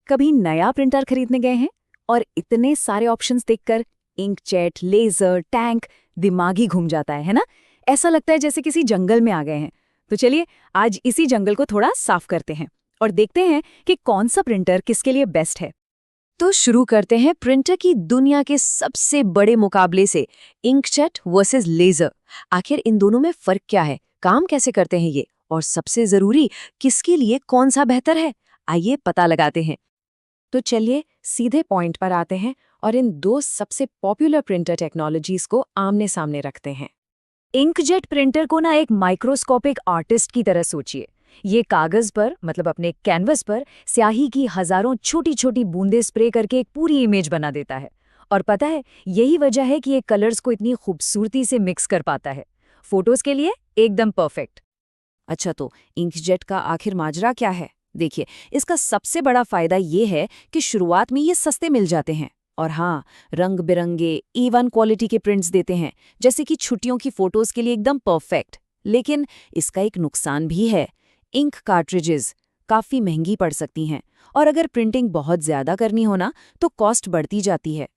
कभी नया प्रिंटर खरीदने गए हैं और इतने सारे ऑप्शंस देखकर इंकजेट, लेजर, टैंक दिमाग ही घूम जाता है ना? ऐसा लगता है जैसे किसी जंगल में आ गए हैं। तो चलिए आज इसी जंगल को थोड़ा साफ करते हैं और देखते हैं कि कौन सा प्रिंटर किसके लिए बेस्ट है। तो शुरू करते हैं प्रिंटर की दुनिया के सबसे बड़े मुकाबले से, इंकजेट वर्सेस लेजर। आखिर इन दोनों में फर्क क्या है, काम कैसे करते हैं ये, और सबसे जरूरी किसके लिए कौन सा बेहतर है, आइए पता लगाते हैं। तो चलिए सीधे पॉइंट पर आते हैं और इन दो सबसे पॉपुलर प्रिंटर टेक्नोलॉजीज को आमने सामने रखते हैं। इंकजेट प्रिंटर को ना एक माइक्रोस्कोपिक आर्टिस्ट की तरह सोचिए। ये कागज पर, मतलब अपने कैनवस पर, स्याही की हजारों छोटी छोटी बूंदें स्प्रे करके एक पूरी इमेज बना देता है। और पता है, यही वजह है कि ये कलर्स को इतनी खूबसूरती से मिक्स कर पाता है। फोटोज के लिए एकदम परफेक्ट। अच्छा, तो इंकजेट का आखिर माजरा क्या है? देखिए, इसका सबसे बड़ा फायदा ये है कि शुरुआत में ये सस्ते मिल जाते हैं और हाँ, रंग बिरंगे A1 क्वालिटी के प्रिंट्स देते हैं, जैसे कि छुट्टियों की फोटोज के लिए एकदम परफेक्ट। लेकिन इसका एक नुकसान भी है, इंक कार्ट्रिजेस काफ़ी महंगी पड़ सकती हैं और अगर प्रिंटिंग बहुत ज़्यादा करनी हो ना तो कॉस्ट बढ़ती जाती है।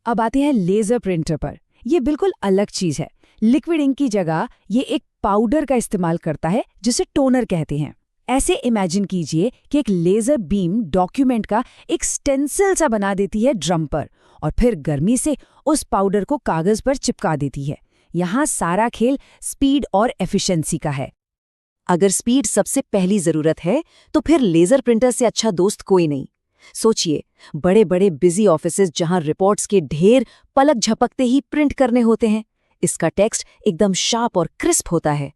अब आते हैं लेज़र प्रिंटर पर। यह बिल्कुल अलग चीज़ है। लिक्विड इंक की जगह ये एक पाउडर का इस्तेमाल करता है जिसे टोनर कहते हैं। ऐसे इमेजिन कीजिए कि एक लेज़र बीम डॉक्यूमेंट का एक स्टेंसिल सा बना देती है ड्रम पर और फिर गर्मी से उस पाउडर को कागज़ पर चिपका देती है। यहाँ सारा खेल स्पीड और एफिशिएंसी का है। अगर स्पीड सबसे पहली जरूरत है तो फिर लेजर प्रिंटर से अच्छा दोस्त कोई नहीं। सोचिए, बड़े बड़े बिजी ऑफिसेज जहां रिपोर्ट्स के ढेर पलक झपकते ही प्रिंट करने होते हैं, इसका टेक्स्ट एकदम शार्प और क्रिस्प होता है।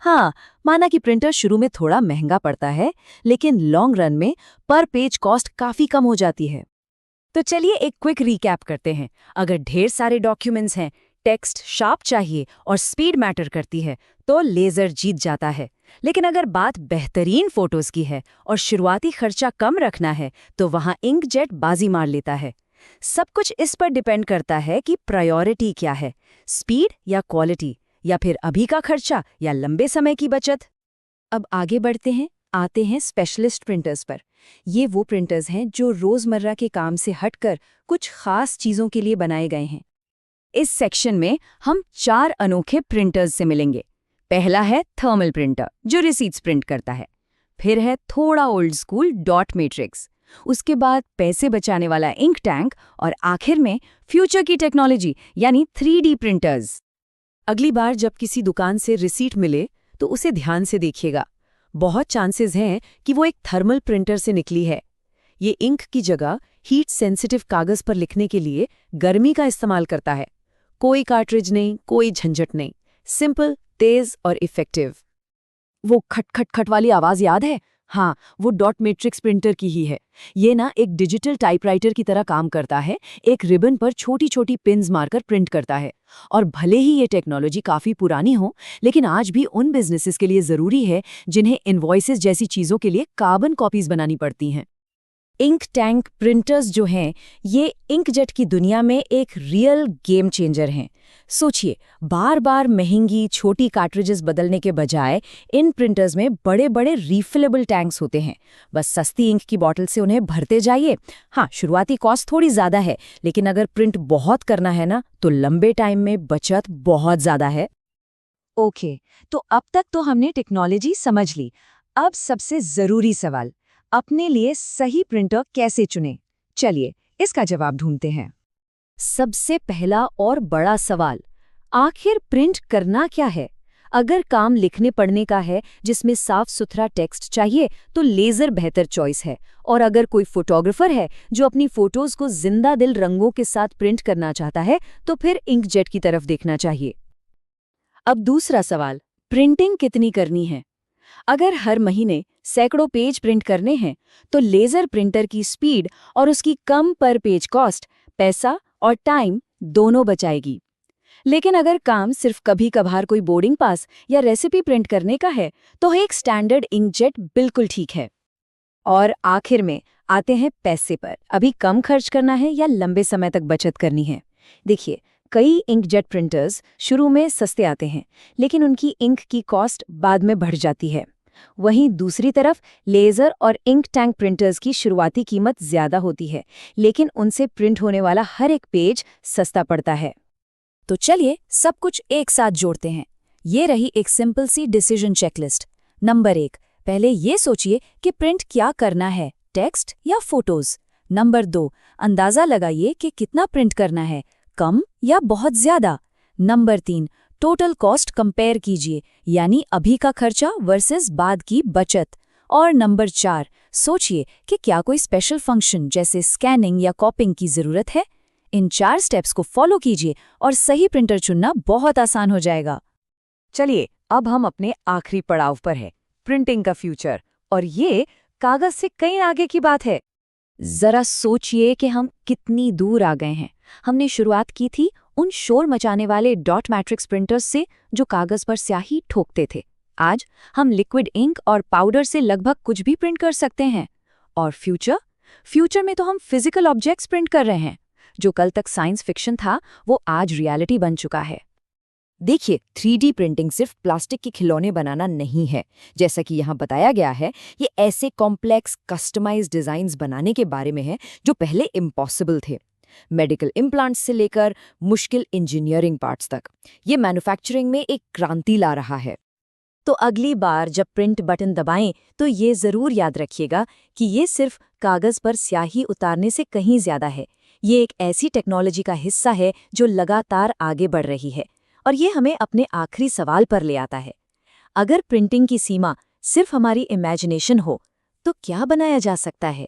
हाँ, माना कि प्रिंटर शुरू में थोड़ा महंगा पड़ता है, लेकिन लॉन्ग रन में पर पेज कॉस्ट काफी कम हो जाती है। तो चलिए एक क्विक रिकैप करते हैं। अगर ढेर सारे डॉक्यूमेंट्स हैं, टेक्स्ट शार्प चाहिए और स्पीड मैटर करती है तो लेजर जीत जाता है। लेकिन अगर बात बेहतरीन फोटोज की है और शुरुआती खर्चा कम रखना है तो वहां इंकजेट बाजी मार लेता है। सब कुछ इस पर डिपेंड करता है कि प्रायोरिटी क्या है, स्पीड या क्वालिटी, या फिर अभी का खर्चा या लंबे समय की बचत। अब आगे बढ़ते हैं, आते हैं स्पेशलिस्ट प्रिंटर्स पर। ये वो प्रिंटर्स हैं जो रोजमर्रा के काम से हटकर कुछ खास चीजों के लिए बनाए गए हैं। इस सेक्शन में हम 4 अनोखे प्रिंटर्स से मिलेंगे। पहला है थर्मल प्रिंटर, जो रिसीट्स प्रिंट करता है। फिर है थोड़ा ओल्ड स्कूल डॉट मैट्रिक्स। उसके बाद पैसे बचाने वाला इंक टैंक और आखिर में फ्यूचर की टेक्नोलॉजी यानी 3D प्रिंटर्स। अगली बार जब किसी दुकान से रिसीट मिले तो उसे ध्यान से देखिएगा। बहुत चांसेस हैं कि वो एक थर्मल प्रिंटर से निकली है। ये इंक की जगह हीट सेंसिटिव कागज पर लिखने के लिए गर्मी का इस्तेमाल करता है। कोई कार्ट्रिज नहीं, कोई झंझट नहीं, सिंपल, तेज और इफेक्टिव। वो खट खट खट वाली आवाज याद है? हाँ, वो डॉट मैट्रिक्स प्रिंटर की ही है। ये ना एक डिजिटल टाइपराइटर की तरह काम करता है, एक रिबन पर छोटी छोटी पिन्स मारकर प्रिंट करता है। और भले ही ये टेक्नोलॉजी काफी पुरानी हो, लेकिन आज भी उन बिजनेसेस के लिए जरूरी है जिन्हें इनवॉइसेस जैसी चीजों के लिए कार्बन कॉपीज बनानी पड़ती हैं। इंक टैंक प्रिंटर्स जो हैं, ये इंकजेट की दुनिया में एक रियल गेम चेंजर हैं। सोचिए, बार बार महंगी छोटी कार्ट्रिजेस बदलने के बजाय इन प्रिंटर्स में बड़े बड़े रीफिलेबल टैंक्स होते हैं। बस सस्ती इंक की बॉटल से उन्हें भरते जाइए। हाँ, शुरुआती कॉस्ट थोड़ी ज़्यादा है, लेकिन अगर प्रिंट बहुत करना है ना तो लंबे टाइम में बचत बहुत ज़्यादा है। ओके, तो अब तक तो हमने टेक्नोलॉजी समझ ली। अब सबसे ज़रूरी सवाल, अपने लिए सही प्रिंटर कैसे चुनें? चलिए इसका जवाब ढूंढते हैं। सबसे पहला और बड़ा सवाल, आखिर प्रिंट करना क्या है? अगर काम लिखने पढ़ने का है जिसमें साफ सुथरा टेक्स्ट चाहिए तो लेजर बेहतर चॉइस है। और अगर कोई फोटोग्राफर है जो अपनी फोटोज को जिंदा दिल रंगों के साथ प्रिंट करना चाहता है तो फिर इंकजेट की तरफ देखना चाहिए। अब दूसरा सवाल, प्रिंटिंग कितनी करनी है? अगर हर महीने सैकड़ों पेज प्रिंट करने हैं तो लेजर प्रिंटर की स्पीड और उसकी कम पर पेज कॉस्ट पैसा और टाइम दोनों बचाएगी। लेकिन अगर काम सिर्फ कभी कभार कोई बोर्डिंग पास या रेसिपी प्रिंट करने का है तो एक स्टैंडर्ड इंकजेट बिल्कुल ठीक है। और आखिर में आते हैं पैसे पर। अभी कम खर्च करना है या लंबे समय तक बचत करनी है? देखिए, कई इंकजेट प्रिंटर्स शुरू में सस्ते आते हैं, लेकिन उनकी इंक की कॉस्ट बाद में बढ़ जाती है। वहीं दूसरी तरफ लेज़र और इंक टैंक प्रिंटर्स की शुरुआती कीमत ज़्यादा होती है, लेकिन उनसे प्रिंट होने वाला हर एक पेज सस्ता पड़ता है। तो चलिए सब कुछ एक साथ जोड़ते हैं। ये रही एक सिंपल सी डिसीजन चेकलिस्ट। नंबर 1, पहले ये सोचिए कि प्रिंट क्या करना है, टेक्स्ट या फोटोज। नंबर 2, अंदाज़ा लगाइए कि कितना प्रिंट करना है, कम या बहुत ज़्यादा। नंबर 3, टोटल कॉस्ट कंपेयर कीजिए, यानी अभी का खर्चा वर्सेस बाद की बचत। और नंबर 4, सोचिए कि क्या कोई स्पेशल फंक्शन जैसे स्कैनिंग या कॉपिंग की ज़रूरत है। इन 4 स्टेप्स को फॉलो कीजिए और सही प्रिंटर चुनना बहुत आसान हो जाएगा। चलिए अब हम अपने आखिरी पड़ाव पर हैं, प्रिंटिंग का फ्यूचर। और ये कागज से कहीं आगे की बात है। जरा सोचिए कि हम कितनी दूर आ गए हैं। हमने शुरुआत की थी उन शोर मचाने वाले डॉट मैट्रिक्स प्रिंटर्स से जो कागज पर स्याही ठोकते थे। आज हम लिक्विड इंक और पाउडर से लगभग कुछ भी प्रिंट कर सकते हैं। और फ्यूचर में तो हम फिजिकल ऑब्जेक्ट्स प्रिंट कर रहे हैं। जो कल तक साइंस फिक्शन था, वो आज रियलिटी बन चुका है। देखिए, 3D प्रिंटिंग सिर्फ प्लास्टिक के खिलौने बनाना नहीं है। जैसा कि यहाँ बताया गया है, ये ऐसे कॉम्प्लेक्स कस्टमाइज्ड डिज़ाइंस बनाने के बारे में है जो पहले इम्पॉसिबल थे। मेडिकल इम्प्लांट्स से लेकर मुश्किल इंजीनियरिंग पार्ट्स तक, ये मैन्युफैक्चरिंग में एक क्रांति ला रहा है। तो अगली बार जब प्रिंट बटन दबाएं तो ये ज़रूर याद रखिएगा कि ये सिर्फ कागज़ पर स्याही उतारने से कहीं ज़्यादा है। ये एक ऐसी टेक्नोलॉजी का हिस्सा है जो लगातार आगे बढ़ रही है। और ये हमें अपने आखिरी सवाल पर ले आता है। अगर प्रिंटिंग की सीमा सिर्फ हमारी इमेजिनेशन हो, तो क्या बनाया जा सकता है?